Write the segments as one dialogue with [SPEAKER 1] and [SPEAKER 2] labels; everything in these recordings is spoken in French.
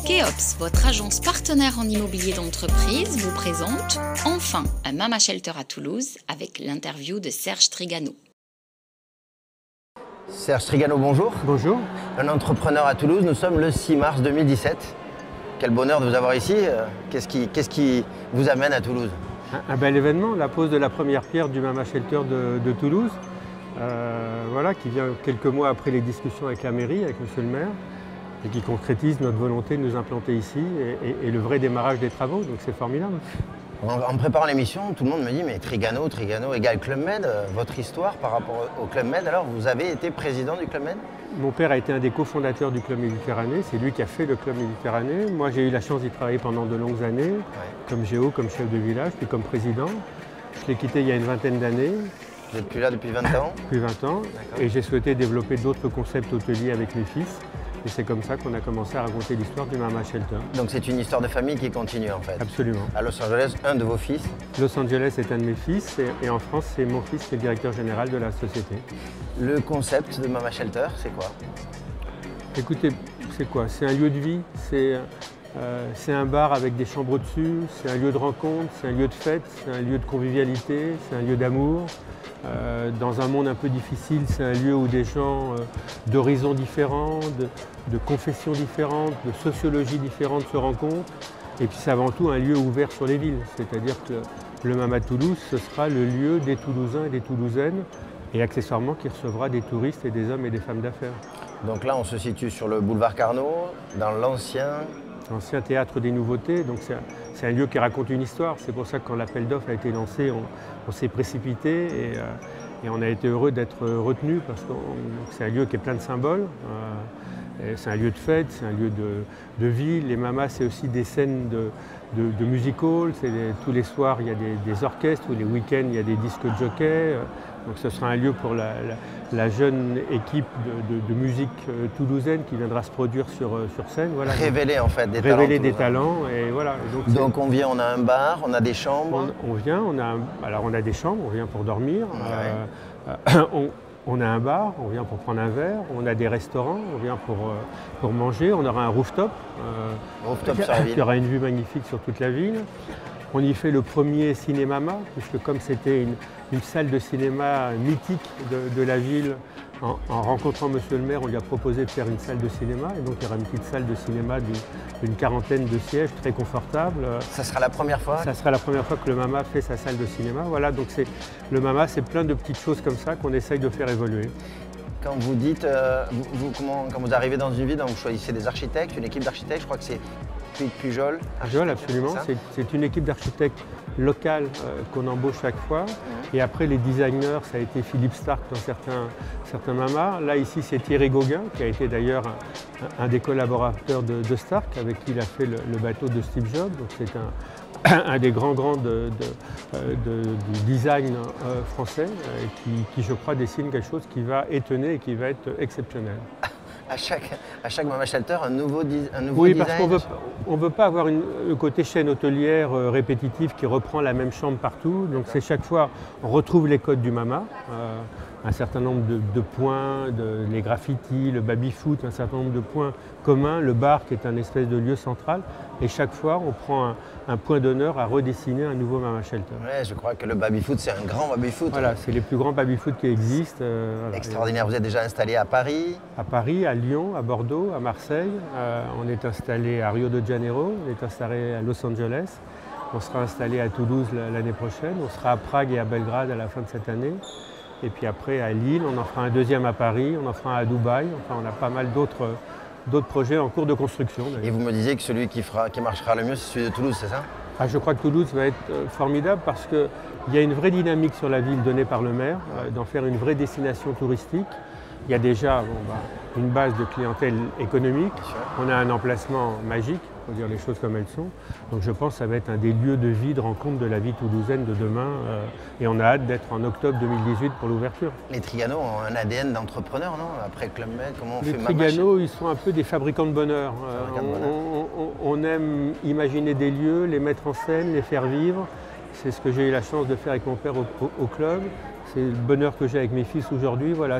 [SPEAKER 1] Keops, votre agence partenaire en immobilier d'entreprise, vous présente enfin un Mama Shelter à Toulouse avec l'interview de Serge Trigano.
[SPEAKER 2] Serge Trigano, bonjour.
[SPEAKER 3] Bonjour.
[SPEAKER 2] Un entrepreneur à Toulouse, nous sommes le 6 mars 2017. Quel bonheur de vous avoir ici. Qu'est-ce qui vous amène à Toulouse?
[SPEAKER 3] Un bel événement, la pose de la première pierre du Mama Shelter de Toulouse, qui vient quelques mois après les discussions avec la mairie, avec monsieur le maire, et qui concrétise notre volonté de nous implanter ici et le vrai démarrage des travaux, donc c'est formidable.
[SPEAKER 2] En préparant l'émission, tout le monde me dit mais Trigano égale Club Med, votre histoire par rapport au Club Med. Alors vous avez été président du Club Med?
[SPEAKER 3] Mon père a été un des cofondateurs du Club Méditerranée, c'est lui qui a fait le Club Méditerranée. Moi j'ai eu la chance d'y travailler pendant de longues années, comme géo, comme chef de village, puis comme président. Je l'ai quitté il y a une vingtaine d'années.
[SPEAKER 2] Vous n'êtes plus là depuis 20 ans?
[SPEAKER 3] Depuis 20 ans, et j'ai souhaité développer d'autres concepts hôteliers avec mes fils. Et c'est comme ça qu'on a commencé à raconter l'histoire du Mama Shelter.
[SPEAKER 2] Donc c'est une histoire de famille qui continue en fait?
[SPEAKER 3] Absolument.
[SPEAKER 2] À Los Angeles, un de vos fils?
[SPEAKER 3] Los Angeles est un de mes fils et en France, c'est mon fils qui est le directeur général de la société.
[SPEAKER 2] Le concept de Mama Shelter, c'est quoi?
[SPEAKER 3] Écoutez, c'est quoi? C'est un lieu de vie, c'est un bar avec des chambres au-dessus, c'est un lieu de rencontre, c'est un lieu de fête, c'est un lieu de convivialité, c'est un lieu d'amour. Dans un monde un peu difficile, c'est un lieu où des gens d'horizons différents, de confessions différentes, de sociologies différentes se rencontrent. Et puis c'est avant tout un lieu ouvert sur les villes. C'est-à-dire que le Mama Toulouse, ce sera le lieu des Toulousains et des Toulousaines, et accessoirement qui recevra des touristes et des hommes et des femmes d'affaires.
[SPEAKER 2] Donc là, on se situe sur le boulevard Carnot, dans l'ancien
[SPEAKER 3] théâtre des nouveautés, donc c'est un lieu qui raconte une histoire. C'est pour ça que quand l'appel d'offres a été lancé, on s'est précipité et on a été heureux d'être retenu parce que c'est un lieu qui est plein de symboles. C'est un lieu de fête, c'est un lieu de vie. Les mamas, c'est aussi des scènes de music hall. Tous les soirs, il y a des orchestres, tous les week-ends, il y a des disques jockeys. Donc ce sera un lieu pour la jeune équipe de musique toulousaine qui viendra se produire sur scène. Voilà.
[SPEAKER 2] Révéler en fait des talents.
[SPEAKER 3] Révéler des talents et voilà.
[SPEAKER 2] Donc on vient, on a un bar, on a des chambres.
[SPEAKER 3] On vient, on a des chambres, on vient pour dormir. On a un bar, on vient pour prendre un verre, on a des restaurants, on vient pour manger, on aura un rooftop, qui aura une vue magnifique sur toute la ville. On y fait le premier cinémama, puisque comme c'était une salle de cinéma mythique de la ville, en rencontrant monsieur le maire, on lui a proposé de faire une salle de cinéma. Et donc il y aura une petite salle de cinéma d'une quarantaine de sièges, très confortable.
[SPEAKER 2] Ça sera la première fois? Ça
[SPEAKER 3] sera la première fois que le Mama fait sa salle de cinéma. Voilà, donc le Mama, c'est plein de petites choses comme ça qu'on essaye de faire évoluer.
[SPEAKER 2] Quand vous dites, quand vous arrivez dans une ville, donc vous choisissez des architectes, une équipe d'architectes, je crois que c'est Pujol.
[SPEAKER 3] Pujol, absolument. C'est une équipe d'architectes locale qu'on embauche chaque fois. Et après, les designers, ça a été Philippe Stark dans certains Mamas. Là, ici, c'est Thierry Gauguin, qui a été d'ailleurs un des collaborateurs de Stark, avec qui il a fait le bateau de Steve Jobs. Donc c'est un des grands du design français qui, je crois, dessine quelque chose qui va étonner et qui va être exceptionnel.
[SPEAKER 2] À chaque Mama Shelter, un nouveau design?
[SPEAKER 3] Oui, parce qu'on ne veut pas avoir le côté chaîne hôtelière répétitive qui reprend la même chambre partout. Donc c'est chaque fois, on retrouve les codes du Mama, un certain nombre de points, les graffitis, le baby-foot, un certain nombre de points communs, le bar qui est un espèce de lieu central. Et chaque fois, on prend un point d'honneur à redessiner un nouveau Mama Shelter.
[SPEAKER 2] Oui, je crois que le baby-foot, c'est un grand baby-foot.
[SPEAKER 3] Voilà, c'est les plus grands baby-foot qui existent.
[SPEAKER 2] Extraordinaire. Vous êtes déjà installé à Paris?
[SPEAKER 3] À Paris, à Lyon, à Bordeaux, à Marseille. On est installé à Rio de Janeiro, on est installé à Los Angeles. On sera installé à Toulouse l'année prochaine. On sera à Prague et à Belgrade à la fin de cette année. Et puis après à Lille, on en fera un deuxième à Paris, on en fera un à Dubaï. Enfin, on a pas mal d'autres projets en cours de construction.
[SPEAKER 2] Et vous me disiez que celui qui marchera le mieux, c'est celui de Toulouse, c'est ça?
[SPEAKER 3] Je crois que Toulouse va être formidable parce qu'il y a une vraie dynamique sur la ville donnée par le maire, d'en faire une vraie destination touristique. Il y a déjà une base de clientèle économique, on a un emplacement magique, il faut dire les choses comme elles sont. Donc je pense que ça va être un des lieux de vie, de rencontre de la vie toulousaine de demain. Et on a hâte d'être en octobre 2018 pour l'ouverture.
[SPEAKER 2] Les Trigano ont un ADN d'entrepreneur, non? Après Club Med, comment on fait?
[SPEAKER 3] Les Trigano, ils sont un peu des fabricants de bonheur. On aime imaginer des lieux, les mettre en scène, les faire vivre. C'est ce que j'ai eu la chance de faire avec mon père au club. C'est le bonheur que j'ai avec mes fils aujourd'hui. Voilà,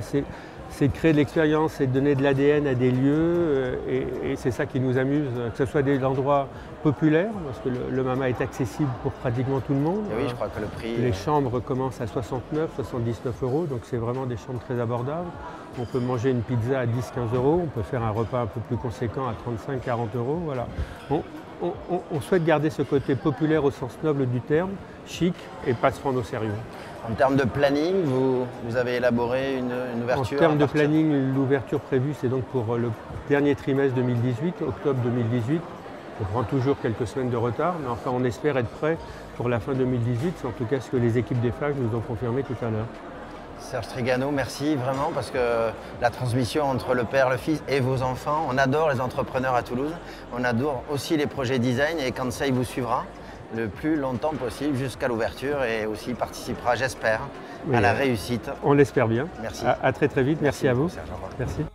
[SPEAKER 3] c'est de créer de l'expérience, c'est de donner de l'ADN à des lieux et c'est ça qui nous amuse, que ce soit des endroits populaires, parce que le Mama est accessible pour pratiquement tout le monde.
[SPEAKER 2] Et oui, je crois que le prix...
[SPEAKER 3] Les chambres commencent à 69, 79 €, donc c'est vraiment des chambres très abordables. On peut manger une pizza à 10-15 €, on peut faire un repas un peu plus conséquent à 35-40 €. Voilà. On souhaite garder ce côté populaire au sens noble du terme, chic et pas se prendre au sérieux.
[SPEAKER 2] En termes de planning, vous avez élaboré une ouverture?
[SPEAKER 3] En termes de planning, l'ouverture prévue, c'est donc pour le dernier trimestre 2018, octobre 2018. On prend toujours quelques semaines de retard, mais enfin on espère être prêt pour la fin 2018. C'est en tout cas ce que les équipes des FAG nous ont confirmé tout à l'heure.
[SPEAKER 2] Serge Trigano, merci vraiment parce que la transmission entre le père, le fils et vos enfants, on adore les entrepreneurs à Toulouse, on adore aussi les projets design et Kansei vous suivra le plus longtemps possible jusqu'à l'ouverture et aussi participera, j'espère, à la réussite.
[SPEAKER 3] On l'espère bien.
[SPEAKER 2] Merci.
[SPEAKER 3] À très très vite. Merci à vous.
[SPEAKER 2] Serge, au revoir.
[SPEAKER 3] Merci.